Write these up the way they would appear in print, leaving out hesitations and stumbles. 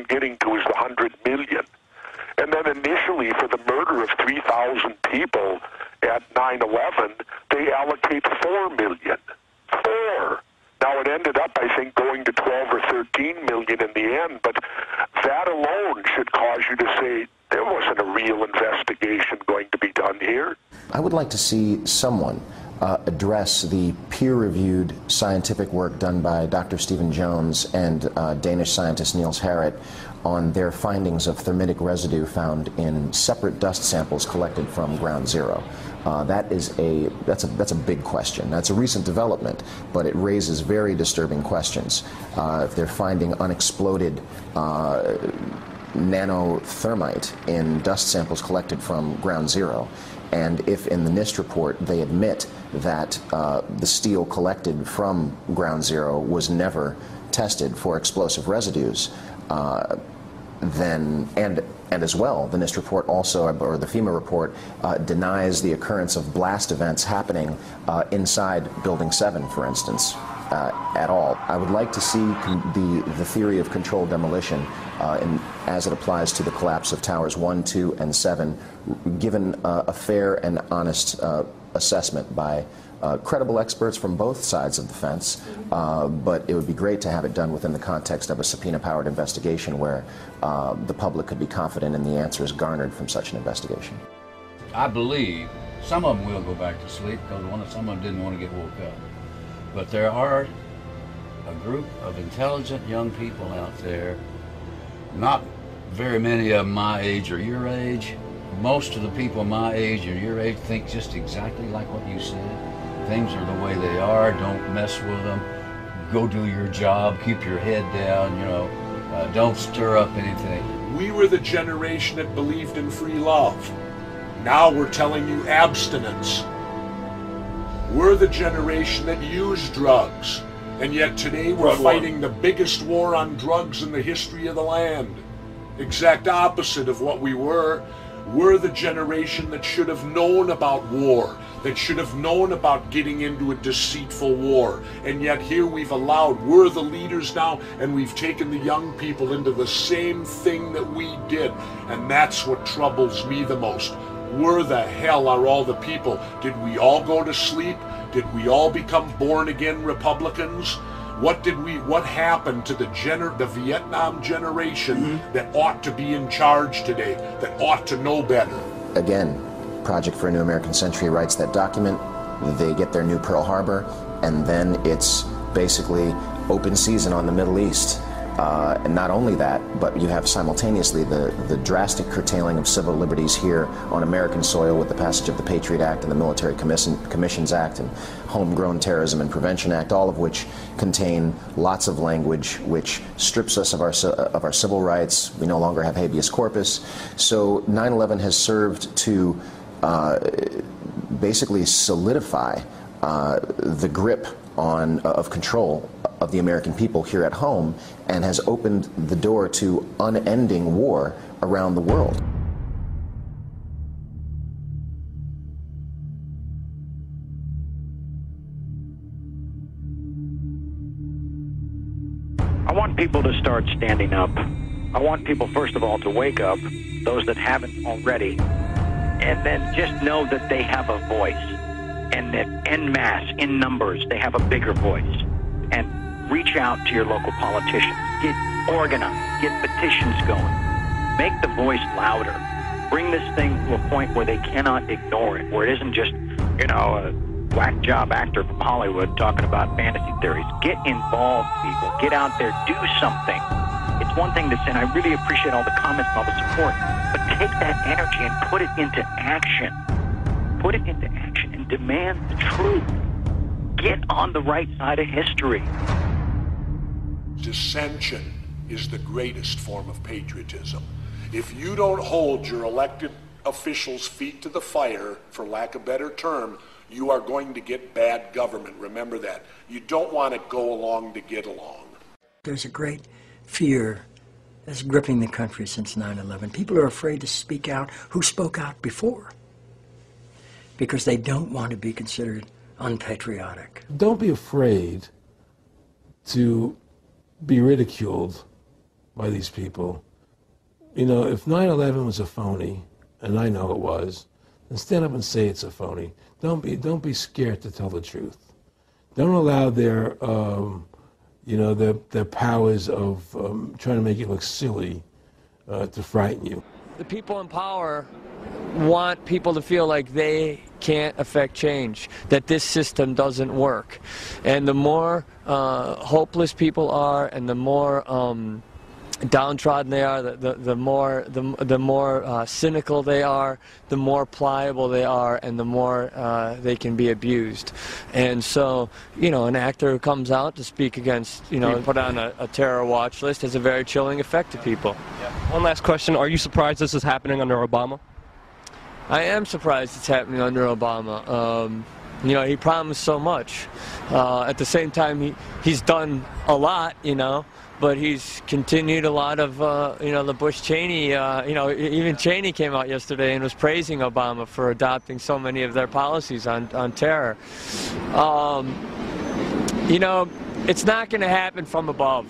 getting to is the 100 million. And then initially, for the murder of 3,000 people at 9/11, they allocate 4 million. 4. Now, it ended up, I think, going to 12 or 13 million in the end, but that alone should cause you to say, there wasn't a real investigation going to be done here. I would like to see someone address the peer-reviewed scientific work done by Dr. Stephen Jones and Danish scientist Niels Harrit on their findings of thermitic residue found in separate dust samples collected from Ground Zero. That's a big question. That's a recent development, but it raises very disturbing questions. If they're finding unexploded nanothermite in dust samples collected from Ground Zero, and if in the NIST report they admit that the steel collected from Ground Zero was never tested for explosive residues, then, and as well, the NIST report also, or the FEMA report, denies the occurrence of blast events happening inside Building 7, for instance, at all. I would like to see the theory of controlled demolition as it applies to the collapse of Towers 1, 2, and 7, given a fair and honest assessment by credible experts from both sides of the fence, but it would be great to have it done within the context of a subpoena-powered investigation where the public could be confident in the answers garnered from such an investigation. I believe some of them will go back to sleep because some of them didn't want to get woke up. But there are a group of intelligent young people out there, not very many of them my age or your age. Most of the people my age or your age think just exactly like what you said. Things are the way they are, don't mess with them. Go do your job, keep your head down, don't stir up anything. We were the generation that believed in free love. Now we're telling you abstinence. We're the generation that used drugs. And yet today we're fighting the biggest war on drugs in the history of the land. Exact opposite of what we were. We're the generation that should have known about war, that should have known about getting into a deceitful war. And yet here we're the leaders now, and we've taken the young people into the same thing that we did. And that's what troubles me the most. Where the hell are all the people? Did we all go to sleep? Did we all become born-again Republicans? What happened to the Vietnam generation that ought to be in charge today, that ought to know better? Again, Project for a New American Century writes that document, they get their new Pearl Harbor, and then it's basically open season on the Middle East. And not only that, but you have simultaneously the drastic curtailing of civil liberties here on American soil with the passage of the Patriot Act and the Military Commissions Act and Homegrown Terrorism and Prevention Act, all of which contain lots of language which strips us of our civil rights. We no longer have habeas corpus. So 9/11 has served to basically solidify the grip of control of the American people here at home, and has opened the door to unending war around the world. I want people to start standing up. I want people, first of all, to wake up, those that haven't already, and then just know that they have a voice, and that en masse, in numbers, they have a bigger voice. And reach out to your local politicians. Get organized. Get petitions going. Make the voice louder. Bring this thing to a point where they cannot ignore it, where it isn't just, a whack job actor from Hollywood talking about fantasy theories. Get involved, people. Get out there. Do something. It's one thing to say, and I really appreciate all the comments and all the support, but take that energy and put it into action. Put it into action and demand the truth. Get on the right side of history. Dissension is the greatest form of patriotism. If you don't hold your elected officials' feet to the fire, for lack of a better term, you are going to get bad government. Remember that. You don't want to go along to get along. There's a great fear that's gripping the country since 9/11. People are afraid to speak out who spoke out before because they don't want to be considered unpatriotic. Don't be afraid to be ridiculed by these people. You know, if 9/11 was a phony, and I know it was, then stand up and say it's a phony. Don't be scared to tell the truth. Don't allow their their powers of trying to make you look silly to frighten you. The people in power want people to feel like they can't affect change, that this system doesn't work. And the more hopeless people are, and the more downtrodden they are, the more cynical they are, the more pliable they are, and the more they can be abused. And so, you know, an actor who comes out to speak against, you know, put on a terror watch list has a very chilling effect to people. Yeah. One last question. Are you surprised this is happening under Obama? I am surprised it's happening under Obama. You know, he promised so much. At the same time, he's done a lot, you know, but he's continued a lot of, you know, the Bush-Cheney, you know, even Cheney came out yesterday and was praising Obama for adopting so many of their policies on terror. You know, it's not going to happen from above.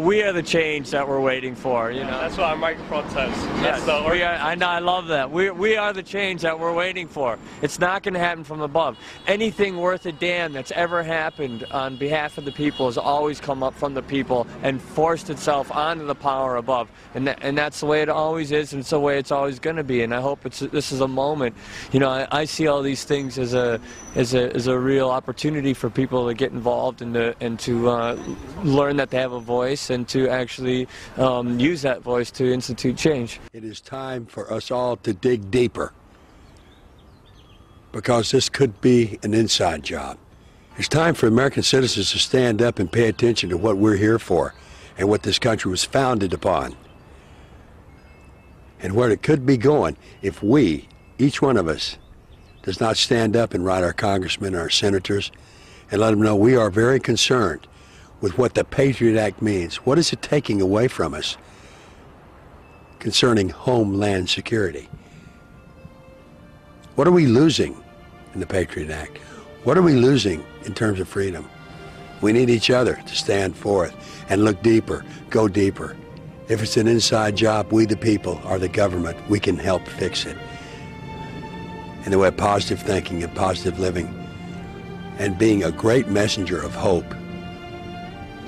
We are the change that we're waiting for, you know. That's what our microphone says. Yes, I love that. We are the change that we're waiting for. It's not going to happen from above. Anything worth a damn that's ever happened on behalf of the people has always come up from the people and forced itself onto the power above. And that's the way it always is, and it's the way it's always going to be. And I hope this is a moment. You know, I see all these things as a real opportunity for people to get involved and to learn that they have a voice, and to actually use that voice to institute change. It is time for us all to dig deeper, because this could be an inside job. It's time for American citizens to stand up and pay attention to what we're here for and what this country was founded upon, and where it could be going if we, each one of us, does not stand up and write our congressmen and our senators and let them know we are very concerned with what the Patriot Act means. What is it taking away from us concerning homeland security? What are we losing in the Patriot Act? What are we losing in terms of freedom? We need each other to stand forth and look deeper, go deeper. If it's an inside job, we the people are the government. We can help fix it. And the way of positive thinking and positive living and being a great messenger of hope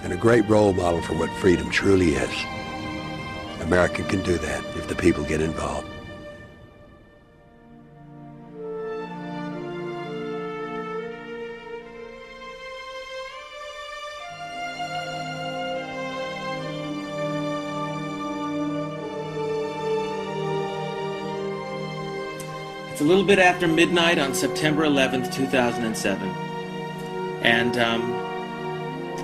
and a great role model for what freedom truly is. America can do that if the people get involved. It's a little bit after midnight on September 11th, 2007. And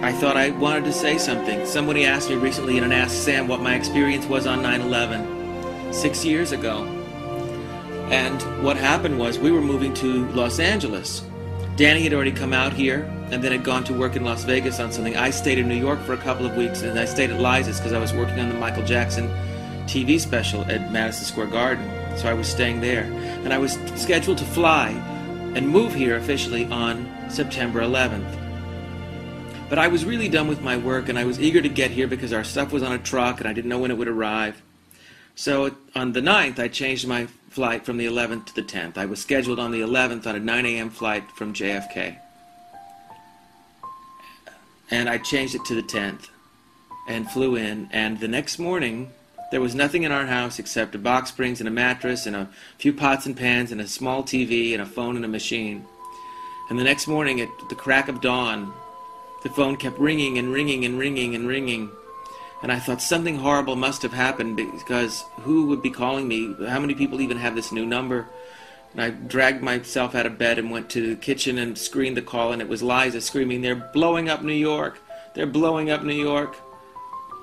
I thought I wanted to say something. Somebody asked me recently and asked Sam what my experience was on 9/11 6 years ago. And what happened was we were moving to Los Angeles. Danny had already come out here and then had gone to work in Las Vegas on something. I stayed in New York for a couple of weeks, and I stayed at Liza's because I was working on the Michael Jackson TV special at Madison Square Garden. So I was staying there. And I was scheduled to fly and move here officially on September 11th. But I was really done with my work, and I was eager to get here because our stuff was on a truck and I didn't know when it would arrive. So on the 9th, I changed my flight from the 11th to the 10th. I was scheduled on the 11th on a 9 a.m. flight from JFK. And I changed it to the 10th and flew in. And the next morning, there was nothing in our house except a box springs and a mattress and a few pots and pans and a small TV and a phone and a machine. And the next morning, at the crack of dawn, the phone kept ringing and ringing and ringing and ringing. And I thought something horrible must have happened, because who would be calling me? How many people even have this new number? And I dragged myself out of bed and went to the kitchen and screened the call, and it was Liza screaming, "They're blowing up New York! They're blowing up New York!"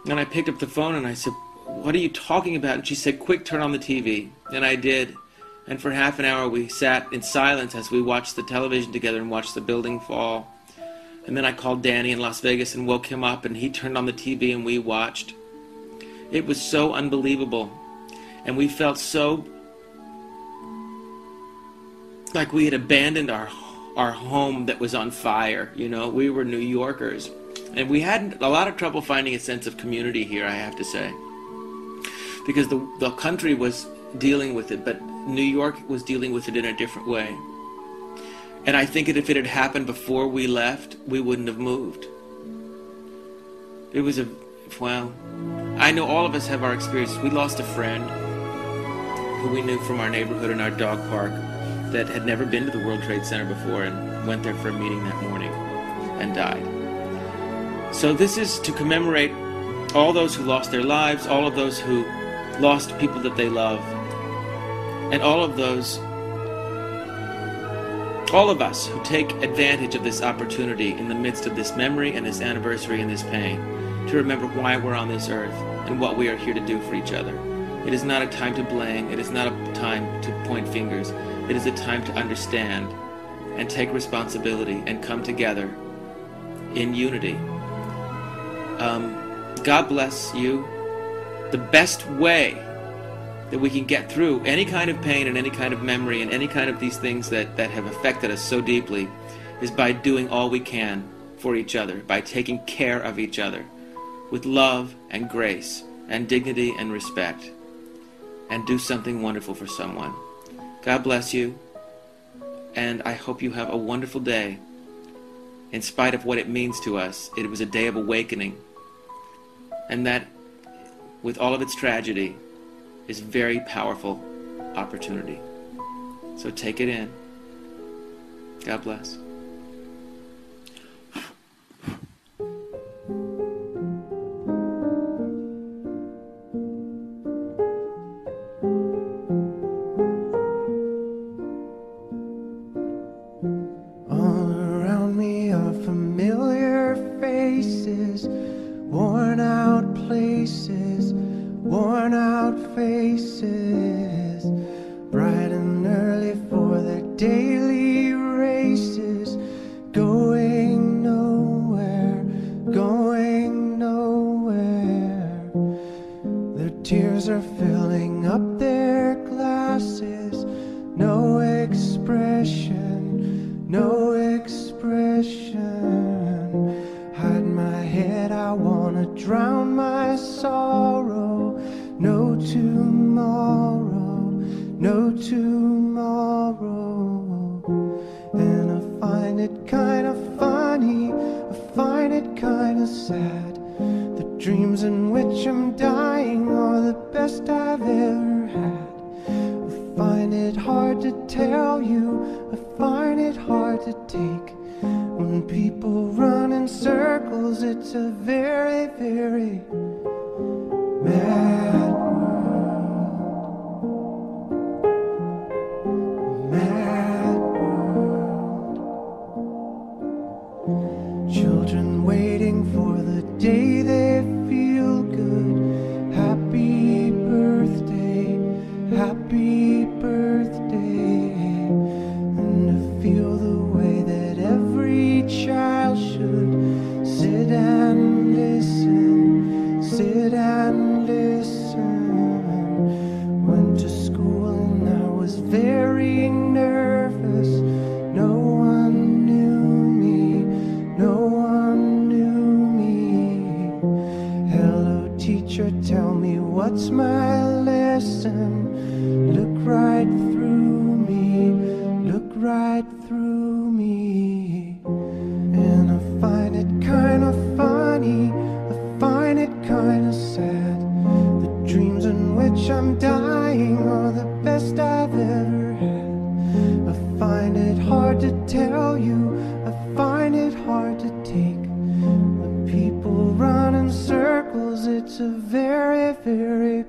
And I picked up the phone and I said, "What are you talking about?" And she said, "Quick, turn on the TV." And I did. And for half an hour we sat in silence as we watched the television together and watched the building fall. And then I called Danny in Las Vegas and woke him up, and he turned on the TV and we watched. It was so unbelievable. And we felt so like we had abandoned our home that was on fire. You know, we were New Yorkers. And we had a lot of trouble finding a sense of community here, I have to say, because the country was dealing with it, but New York was dealing with it in a different way. And I think that if it had happened before we left, we wouldn't have moved. It was well, I know all of us have our experiences. We lost a friend who we knew from our neighborhood in our dog park that had never been to the World Trade Center before and went there for a meeting that morning and died. So this is to commemorate all those who lost their lives, all of those who lost people that they love, and all of us who take advantage of this opportunity in the midst of this memory and this anniversary and this pain, to remember why we're on this earth and what we are here to do for each other. It is not a time to blame. It is not a time to point fingers. It is a time to understand and take responsibility and come together in unity. God bless you. The best way that we can get through any kind of pain and any kind of memory and any kind of these things that have affected us so deeply is by doing all we can for each other, by taking care of each other with love and grace and dignity and respect, and do something wonderful for someone. God bless you, and I hope you have a wonderful day. In spite of what it means to us, it was a day of awakening, and that, with all of its tragedy, is a very powerful opportunity. So take it in. God bless. All around me are familiar faces, worn out places, worn out faces, bright and early for their daily races, going nowhere, going nowhere. Their tears are filling up their glasses, no expression, no expression. Hide my head, I wanna drown my sorrow. No tomorrow, no tomorrow. And I find it kind of funny, I find it kind of sad. The dreams in which I'm dying are the best I've ever had. I find it hard to tell you, I find it hard to take. When people run in circles, it's a very, very mad world. Mad world. Children waiting for the day they feel good. Happy birthday, happy birthday. And to feel the way that every child should sit and listen, sit and listen. Went to school and I was very nervous. No one knew me, no one knew me. Hello teacher, tell me what's my lesson. Look right through me, look right through me. And I find it kind of funny, I find it kind of sad. The dreams in which I'm dying are the best I've ever had. I find it hard to tell you, I find it hard to take. When people run in circles, it's a very, very